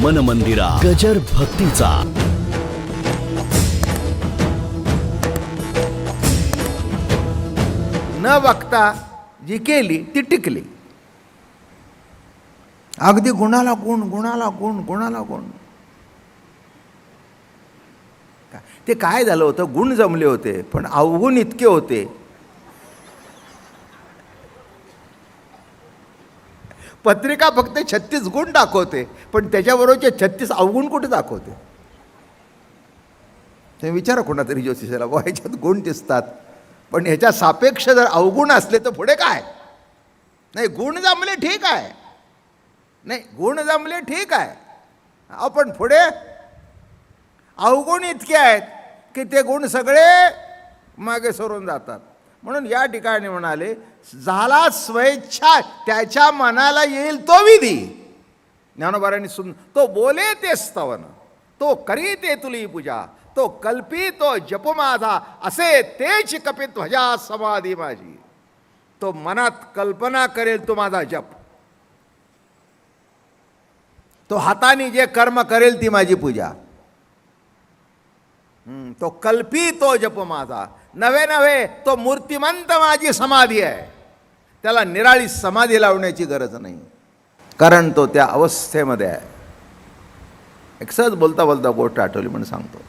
मन मंदिरा गजर भक्तीचा. न बघता जी केली ती टिकली. अगदी गुणाला गुण, गुणाला गुण, गुणाला गुण. ते काय झालं होतं, गुण जमले होते पण अवगुण इतके होते. पत्रिका फक्त 36 गुण दाखवते पण त्याच्याबरोबरचे 36 अवगुण कुठे दाखवते. तुम्ही विचारा कोणातरी ज्योतिषाला, बुवा ह्याच्यात गुण दिसतात पण ह्याच्या सापेक्ष जर अवगुण असले तर पुढे काय. नाही गुण जमले ठीक आहे, नाही गुण जमले ठीक आहे, आपण पुढे अवगुण इतके आहेत की ते गुण सगळे मागे सरून जातात. म्हणून या ठिकाणी म्हणाले, झाला स्वेच्छा त्याच्या मनाला येईल तो विधी. ज्ञानोबारांनी तो बोले ते स्तवन, तो करी ते तुली पूजा, तो कल्पी तो जप माझा, असे तेच कपित ध्वजा समाधी माझी. तो मनात कल्पना करेल तो माझा जप, तो हाताने जे कर्म करेल ती माझी पूजा. तो कल्पी तो जप माझा, नवे नवे तो मूर्तिमंत माझी समाधी आहे. त्याला निराळी समाधी लावण्याची गरज नाही, कारण तो त्या अवस्थेमध्ये आहे. एक सहज बोलता बोलता गोष्ट आठवली म्हणून सांगतो.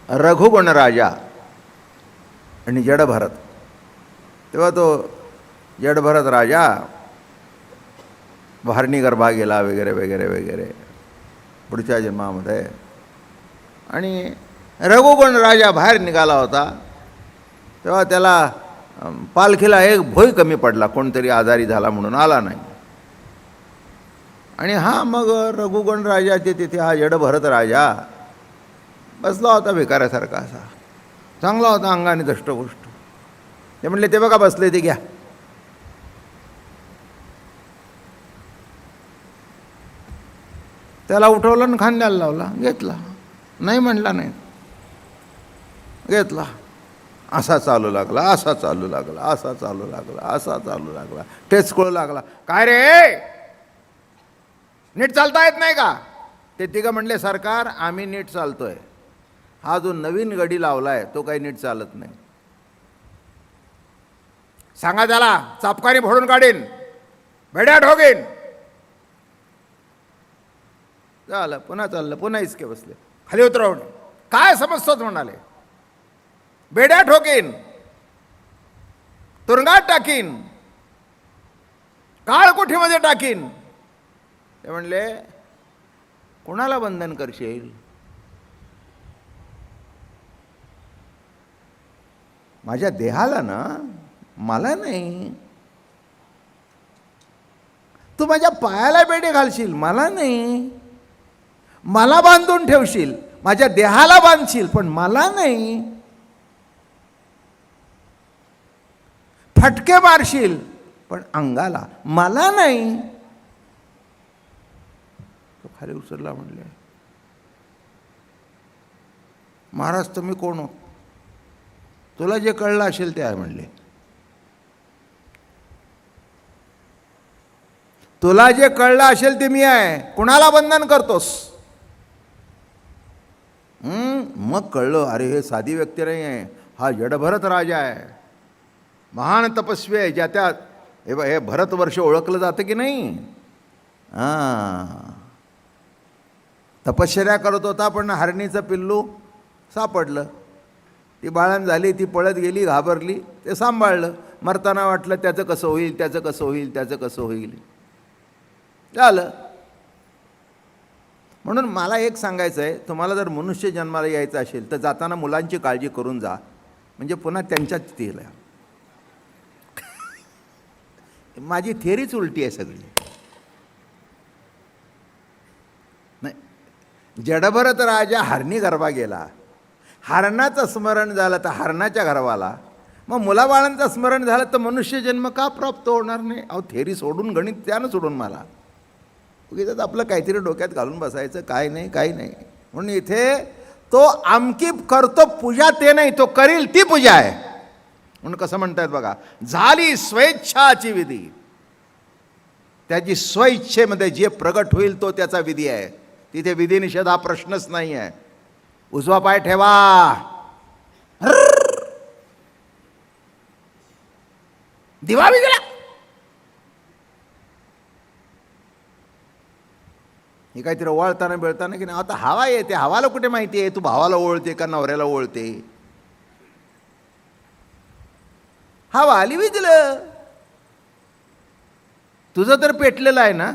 रघुगण राजा आणि जडभरत. तेव्हा तो जडभरत राजा भारणी गर्भा गेला वगैरे वगैरे वगैरे पुढच्या जन्मामध्ये. आणि रघुगण राजा बाहेर निघाला होता तेव्हा त्याला पालखीला एक भोई कमी पडला, कोणतरी आजारी झाला म्हणून आला नाही. आणि हा मग रघुगण राजाचे तिथे हा जडभरत राजा बसला होता भिकाऱ्यासारखा, असा चांगला होता अंगाने दष्टपुष्ट. ते म्हणले, ते बघा बसले ते घ्या. त्याला उठवलं आणि खांद्याला लावला, घेतला. नाही म्हणला नाही, घेतला. असा चालू लागला, असा चालू लागला, असा चालू लागला, असा चालू लागला. टेचकोळ लागला, काय रे नीट चालता येत नाही का. ते तिघं म्हणले, सरकार आम्ही नीट चालतोय, हा जो नवीन गडी लावलाय तो काही नीट चालत नाही. सांगा त्याला चापकाने फोडून काढीन, भेड्या ठोकीन. झालं, पुन्हा चाललं, पुन्हा इसके बसले. खाली उतरवणे, काय समजतोच म्हणाले. बेड्या ठोकीन, तुरुंगात टाकीन, काळकोठीमध्ये टाकीन. ते म्हणले, कोणाला बंधन करशील. माझ्या देहाला ना, मला नाही. तू माझ्या पायाला बेडे घालशील, मला नाही. मला बांधून ठेवशील, माझ्या देहाला बांधशील, पण मला नाही. फटके मारशील पण अंगाला, मला नाही. तो खाली उचलला, म्हणले, महाराज तुम्ही कोण हो. तुला जे कळलं असेल ते आहे म्हणले. तुला जे कळलं असेल ते मी आहे. कुणाला बंधन करतोस. मग कळलं, अरे हे साधी व्यक्ती नाही आहे, हा जडभरत राजा आहे, महान तपस्वी आहे. ज्या त्या हे भरतवर्ष ओळखलं जातं की नाही. तपश्चर्या करत होता पण हरणीचं पिल्लू सापडलं. ती बाळण झाली, ती पळत गेली, घाबरली, ते सांभाळलं. मरताना वाटलं त्याचं कसं होईल, त्याचं कसं होईल, त्याचं कसं होईल. झालं. म्हणून मला एक सांगायचं आहे, तुम्हाला जर मनुष्य जन्माला यायचं असेल तर जाताना मुलांची काळजी करून जा, म्हणजे पुन्हा त्यांच्याच तिथेला. माझी थेरीच उलटी आहे सगळी. नाही, जडभरत राजा हरणी गर्भा गेला, हरणाचं स्मरण झालं तर हरणाच्या गर्भाला, मग मुलाबाळांचं स्मरण झालं तर मनुष्य जन्म का प्राप्त होणार नाही. अहो थेरी सोडून, गणित त्यानं सोडून मला उगीच आपलं काहीतरी डोक्यात घालून बसायचं, काय नाही काही नाही. म्हणून इथे तो आमकी करतो पूजा ते नाही, तो करील ती पूजा आहे. म्हणून कसं म्हणतात बघा, झाली स्वेच्छाची विधी. त्याची स्वइच्छेमध्ये जे प्रगट होईल तो त्याचा विधी आहे. तिथे विधिनिषेध हा प्रश्नच नाही आहे. उजवा पाय ठेवा, दिवा विजला. हे काहीतरी ओवाळताना बिळताना की नाही, आता हवा येते, हवाला कुठे माहिती आहे तू भावाला ओळते का नवऱ्याला ओळते. हवा आली विजलं. तुझं तर पेटलेलं आहे ना,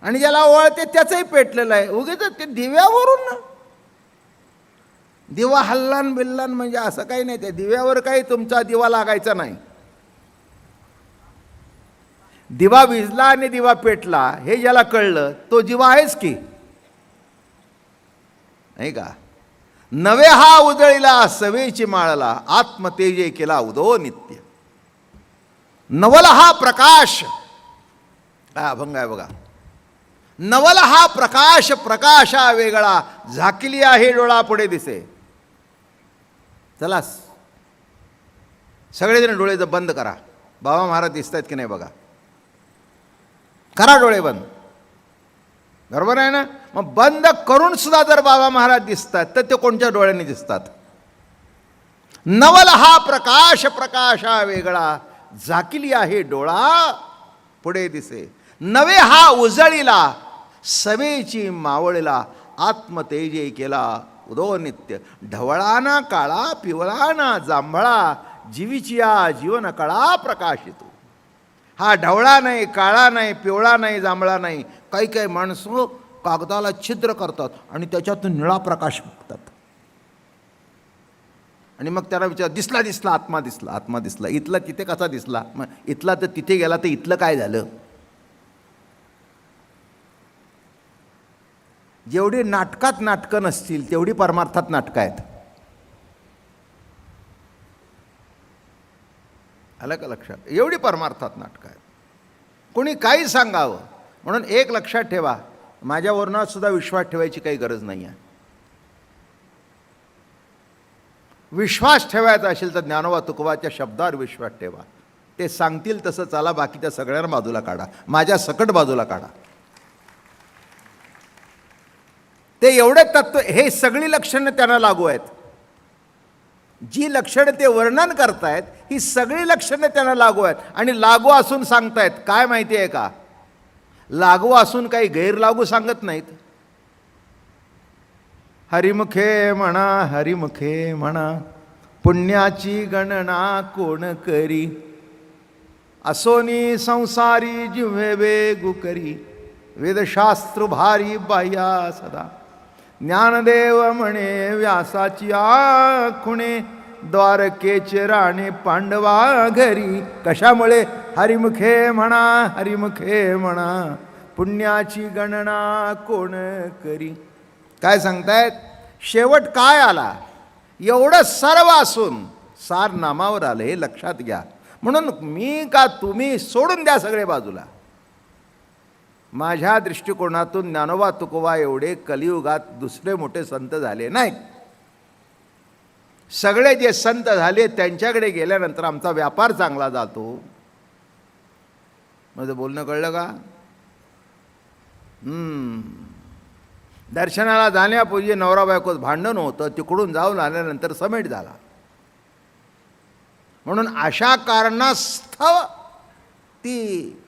आणि ज्याला ओळते त्याचंही पेटलेलं आहे. उगीच ते दिव्यावरून ना, दिवा हल्लान बिल्लान म्हणजे असं काही नाही. त्या दिव्यावर काही तुमचा दिवा लागायचा नाही. दिवा विजला आणि दिवा पेटला हे ज्याला कळलं तो दिवा आहेच की नाही का. नवे हा उजळीला सवेची माळला, आत्मतेजे केला उदो नित्य. नवल हा प्रकाश, काय अभंग आहे बघा. नवल हा प्रकाश, प्रकाशा वेगळा, झाकिली आहे डोळा पुढे दिसे. चला सगळेजण डोळे बंद करा. बाबा महाराज दिसत आहेत की नाही बघा. करा डोळे बंद. बरोबर आहे ना. मग बंद करून सुद्धा जर बाबा महाराज दिसतात तर ते कोणत्या डोळ्यांनी दिसतात. नवल हा प्रकाश, प्रकाशा वेगळा, झाकिली आहे डोळा पुढे दिसे. नवे हा उजळीला, सवेची मावळीला, आत्मतेजे केला उदो नित्य. ढवळाना काळा, पिवळाना जांभळा, जीवीचिया जीवन कळा प्रकाशितो. हा ढवळा नाही, काळा नाही, पिवळा नाही, जांभळा नाही. काही काही माणसं कागदाला छिद्र करतात आणि त्याच्यातून निळा प्रकाश बघतात. आणि मग त्याला विचार, दिसला दिसला आत्मा दिसला, आत्मा दिसला. इथला तिथे कसा दिसला. मग इथला तर तिथे गेला तर इथलं काय झालं. जेवढी नाटकात नाटकं नसतील तेवढी परमार्थात नाटकं आहेत. आलं का लक्षात. एवढी परमार्थात नाटकं आहेत. कोणी काही सांगावं. म्हणून एक लक्षात ठेवा, माझ्या वर्णात सुद्धा विश्वास ठेवायची काही गरज नाही आहे. विश्वास ठेवायचा असेल तर ज्ञानोबा तुकोबाच्या शब्दावर विश्वास ठेवा. ते सांगतील तसं चाला, बाकीच्या सगळ्यांना बाजूला काढा, माझ्या सकट बाजूला काढा. ते एवढे तत्व, हे सगळी लक्षणं त्यांना लागू आहेत. जी लक्षणं ते वर्णन करतायत ही सगळी लक्षणं त्यांना लागू आहेत. आणि लागू असून सांगतायत. काय माहिती आहे का, लागू असून काही गैरलागू सांगत नाहीत. हरिमुखे म्हणा, हरिमुखे म्हणा, पुण्याची गणना कोण करी. असोनी संसारी जिव्हे वेगू करी, वेदशास्त्र भारी बाह्या सदा. ज्ञानदेव म्हणे व्यासाची आखुणे, द्वारकेचे राणे पांडवा घरी. कशामुळे. हरिमुखे म्हणा, हरिमुखे म्हणा, पुण्याची गणना कोण करी. काय सांगतायत. शेवट काय आला. एवढं सर्व असून सार नामावर आलं हे लक्षात घ्या. म्हणून मी का तुम्ही सोडून द्या सगळे बाजूला. माझ्या दृष्टिकोनातून ज्ञानोबा तुकोबा एवढे कलियुगात दुसरे मोठे संत झाले नाहीत. सगळे जे संत झाले त्यांच्याकडे गेल्यानंतर आमचा व्यापार चांगला जातो. माझं बोलणं कळलं का. दर्शनाला जाण्यापूर्वी नवरा बायकोच भांडण होतं, तिकडून जाऊन आल्यानंतर समेट झाला. म्हणून अशा कारणास्तव ती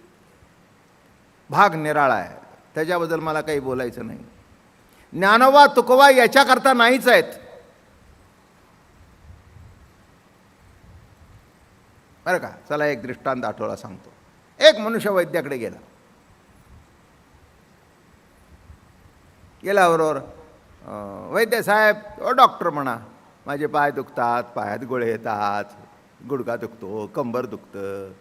भाग निराळा आहे. त्याच्याबद्दल मला काही बोलायचं नाही. ज्ञानोबा तुकोबा याच्याकरता नाहीच आहेत. बरं का. चला एक दृष्टांत आठवला सांगतो. एक मनुष्य वैद्याकडे गेला. गेल्याबरोबर वैद्य साहेब, ओ डॉक्टर म्हणा, माझे पाय दुखतात, पायात गोळे येतात, गुडघा दुखतो, कंबर दुखतं,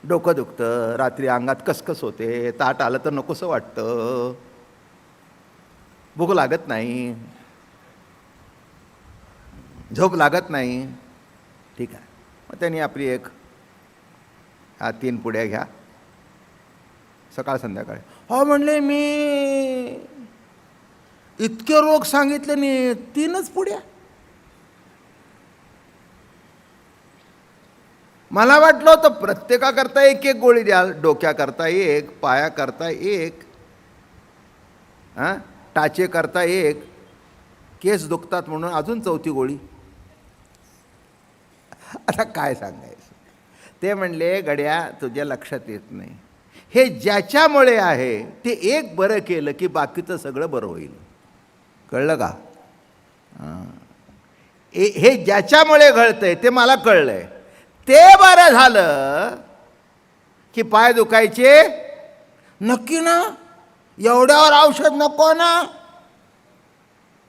डोकं दुखतं, रात्री अंगात कसकस होते, ताट आलं तर नकोसं वाटतं, भूक लागत नाही, झोप लागत नाही. ठीक आहे. मग त्यांनी आपली एक 3 पुड्या घ्या सकाळ संध्याकाळी. हो म्हणले, मी इतके रोग सांगितले नाही, 3च पुड्या. मला वाटलं होतं प्रत्येकाकरता एक एक गोळी द्याल, डोक्याकरता एक, पायाकरता एक, हां टाचेकरता एक, केस दुखतात म्हणून अजून 4थी गोळी. आता काय सांगायचं. ते म्हणले गड्या तुझ्या लक्षात येत नाही, हे ज्याच्यामुळे आहे ते एक बरं केलं की बाकीचं सगळं बरं होईल. कळलं का? हे ज्याच्यामुळे घडतंय ते मला कळलंय. ते बरं झालं की पाय दुखायचे नक्की ना, एवढ्यावर औषध नको ना.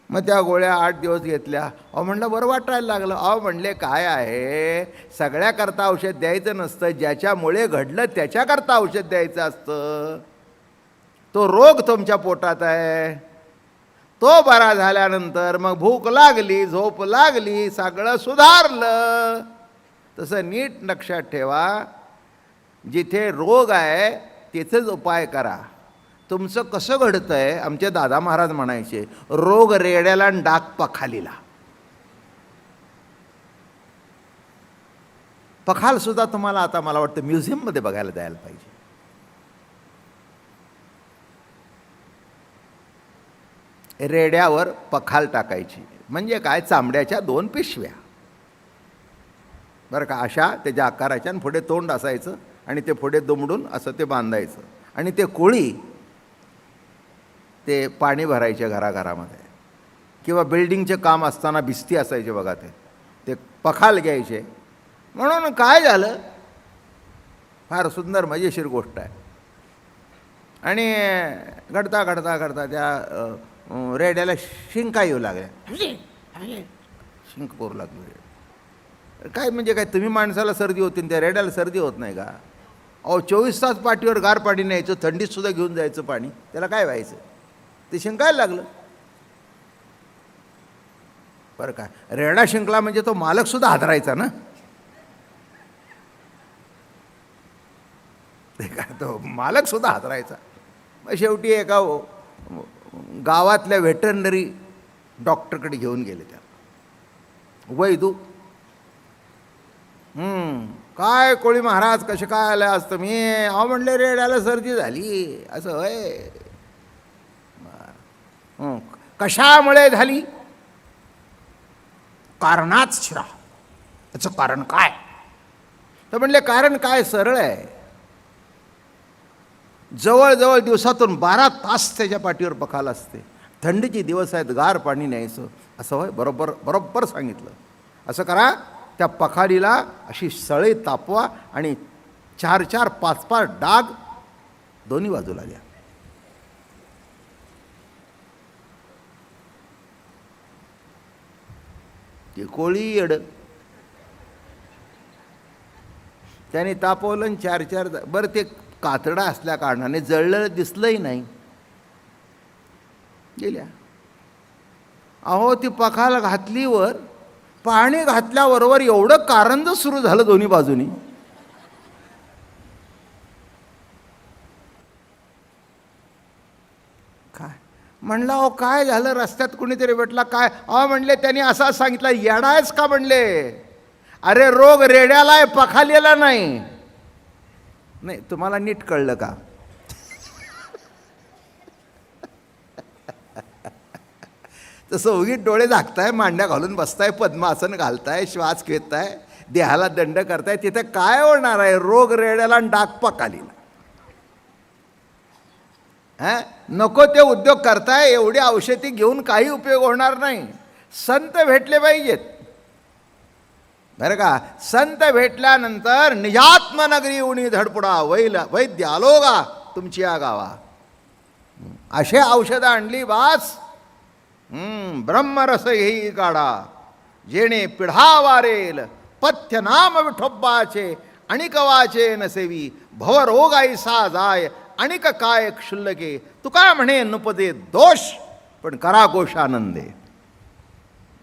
मग त्या गोळ्या 8 दिवस घेतल्या. अहो म्हणलं बरं वाटायला लागलं. अहो म्हणले काय आहे, सगळ्याकरता औषध द्यायचं नसतं, ज्याच्यामुळे घडलं त्याच्याकरता औषध द्यायचं असतं. तो रोग तुमच्या पोटात आहे, तो बरा झाल्यानंतर मग भूक लागली, झोप लागली, सगळं सुधारलं. तसं नीट लक्षात ठेवा, जिथे रोग आहे तिथेच उपाय करा. तुमचं कसं घडतंय, आमचे दादा महाराज म्हणायचे, रोग रेड्याला आणि डाक पखालीला. पखाल सुद्धा तुम्हाला आता मला वाटतं म्युझियममध्ये बघायला जायला पाहिजे. रेड्यावर पखाल टाकायची म्हणजे काय, चांबड्याच्या 2 पिशव्या बरं का, अशा त्याच्या आकाराच्या, आणि पुढे तोंड असायचं आणि ते पुढे दुमडून असं ते बांधायचं. आणि ते कोळी ते पाणी भरायचे घराघरामध्ये, किंवा बिल्डिंगचे काम असताना भिस्ती असायचे बघा, ते पखाल घ्यायचे. म्हणून काय झालं, फार सुंदर मजेशीर गोष्ट आहे. आणि घडता घडता घडता त्या रेड्याला शिंका येऊ लागल्या, शिंक करू लागली. काय म्हणजे काय, तुम्ही माणसाला सर्दी होती त्या रेड्याला सर्दी होत नाही का? अहो 24 तास पाठीवर गार पाणी न्यायचं, थंडीतसुद्धा घेऊन जायचं पाणी, त्याला काय व्हायचं, ते शिंकायला लागलं. बरं काय, रेडा शिंकला म्हणजे तो मालकसुद्धा हादरायचा ना. ते काय, तो मालकसुद्धा हादरायचा. मग शेवटी एका गावातल्या व्हेटरनरी डॉक्टरकडे घेऊन गेले त्याला. वैदू, काय कोळी महाराज कसे काय आले आज तुम्ही? अहो म्हणले रेड्याला सर्दी झाली. असं होय, कशामुळे झाली? कारणाच शिरा. याचं कारण काय? तर म्हणले कारण काय, सरळ आहे. जवळजवळ दिवसातून 12 तास त्याच्या पाठीवर पखाल असते. थंडीचे दिवस आहेत, गार पाणी न्यायचं. असं होय, बरोबर बरोबर सांगितलं. असं करा, त्या पखालीला अशी सळई तापवा आणि 4-4, 5-5 डाग दोन्ही बाजूला द्या. ते कोळी येड, त्याने तापवलं आणि 4-4 बरं, ते कातडा असल्या कारणाने जळलेलं दिसलंही नाही. गेल्या. अहो ती पखाल घातलीवर, पाणी घातल्याबरोबर एवढं कारंज सुरू झालं दोन्ही बाजूनी. काय म्हणलं, अहो काय झालं, रस्त्यात कुणीतरी भेटला काय? अहो म्हणले त्यांनी असा सांगितलं. येडायच का म्हणले? अरे रोग रेड्याला आहे, पखालीला नाही. नाही, तुम्हाला नीट कळलं का? तसं उगीच डोळे झाकताय, मांड्या घालून बसताय, पद्मासन घालताय, श्वास घेताय, देहाला दंड करताय. तिथे काय होणार आहे? रोग रेड्याला आणि डाग पखालीला. नको ते उद्योग करताय. एवढी औषधी घेऊन काही उपयोग होणार नाही. संत भेटले पाहिजेत बरं का. संत भेटल्यानंतर निजात्मनगरी उणी धडपडा, वैद्य आलो गा तुमची या गावा. असे औषधं आणली बास. ब्रह्मरस येई काढा, जेणे पिढा वारेल, पथ्य नाम विठोब्बाचे, अणिक वाचे नसेवी, भवरोगाईसा जाय, अणिक काय क्षुल्लके. तुका म्हणे नुपदे दोष, पण करा गोषानंदे.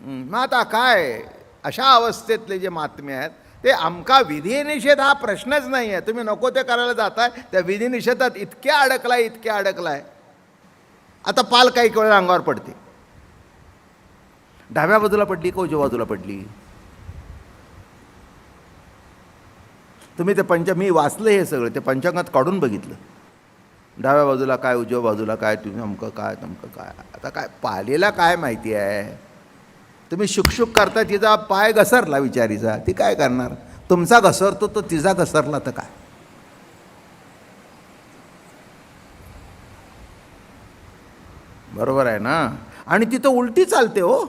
मग आता काय, अशा अवस्थेतले जे महात्मे आहेत ते आमका विधिनिषेध हा प्रश्नच नाही आहे. तुम्ही नको ते करायला जाताय, त्या विधिनिषेधात इतके अडकलाय. आता पाल काही वेळ अंगावर पडते. डाव्या बाजूला पडली का उजव्या बाजूला पडली? तुम्ही ते मी वाचलं हे सगळं, ते पंचांगात काढून बघितलं. डाव्या बाजूला काय, उजव्या बाजूला काय, तुम्ही अमकं काय तमकं काय. आता काय पालेला काय माहिती आहे. तुम्ही शुकशुक करता, तिचा पाय घसरला विचारीचा, ती काय करणार. तुमचा घसरतो तो तिचा घसरला तर काय. बरोबर आहे ना. आणि तिथं उलटी चालते हो.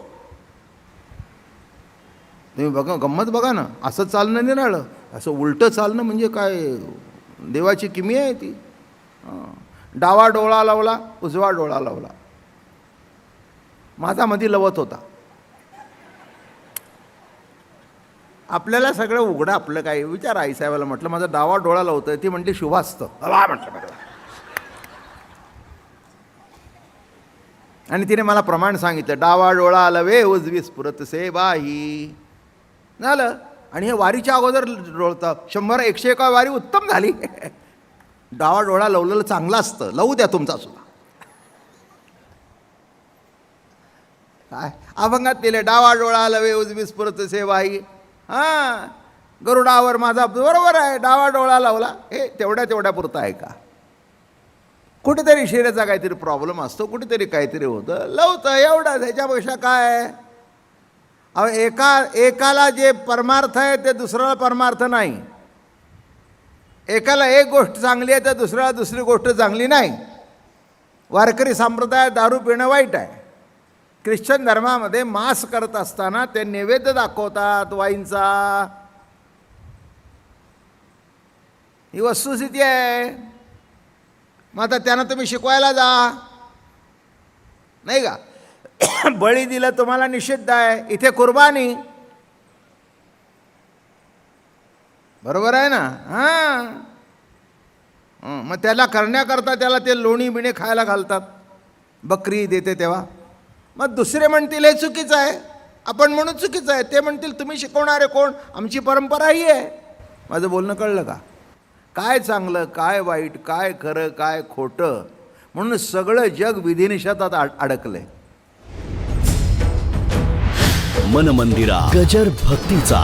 तुम्ही बघा, गंमत बघा ना. असं चालणं नाही राहिलं, असं उलटं चालणं म्हणजे काय देवाची किमी आहे ती. डावा डोळा लावला, उजवा डोळा लावला. माझा मधी लवत होता. आपल्याला सगळं उघडं, आपलं काय विचार. आईसाहेबाला म्हटलं माझा डावा डोळा लावतोय, ती म्हणते शुभास्त म्हटलं. आणि तिने मला प्रमाण सांगितलं, डावा डोळा लवे उजवी स्फुरत से बाही. झालं. आणि हे वारीच्या अगोदर डोळतं 100-101 वारी उत्तम झाली. डावा डोळा लावलेलं चांगलं असतं, लावू द्या तुमचा सुद्धा. काय अभंगात दिले, डावा डोळा लवे उजवी स्फुरत से बाही. हां, गरुडावर माझा, बरोबर आहे, डावा डोळा लावला. हे तेवढ्या पुरतं आहे का. कुठेतरी शरीराचा काहीतरी प्रॉब्लेम असतो, कुठेतरी काहीतरी होतं, लावतं एवढं. ह्याच्यापेक्षा काय. अहो, एकाला जे परमार्थ आहे ते दुसऱ्याला परमार्थ नाही. एकाला एक गोष्ट चांगली आहे तर दुसऱ्याला दुसरी गोष्ट चांगली नाही. वारकरी संप्रदायात दारू पिणं वाईट आहे. ख्रिश्चन धर्मामध्ये मास करत असताना ते नैवेद्य दाखवतात वाईनचा. ही वस्तुस्थिती आहे. मग आता त्यांना तुम्ही शिकवायला जा, नाही का. बळी दिलं तुम्हाला निषिद्ध आहे, इथे कुर्बानी. बरोबर आहे ना. हां, मग त्याला करण्याकरता त्याला ते लोणी बिणे खायला घालतात, बकरी देते तेव्हा. मग दुसरे म्हणतील हे चुकीचं आहे, आपण म्हणून चुकीचं आहे. ते म्हणतील तुम्ही शिकवणारे कोण, आमची परंपरा ही आहे. माझं बोलणं कळलं का. काय चांगलं, काय वाईट, काय खरं, काय खोटं, म्हणून सगळं जग विधिनिषेधात अडकलंय. मन मंदिरा गजर भक्तीचा.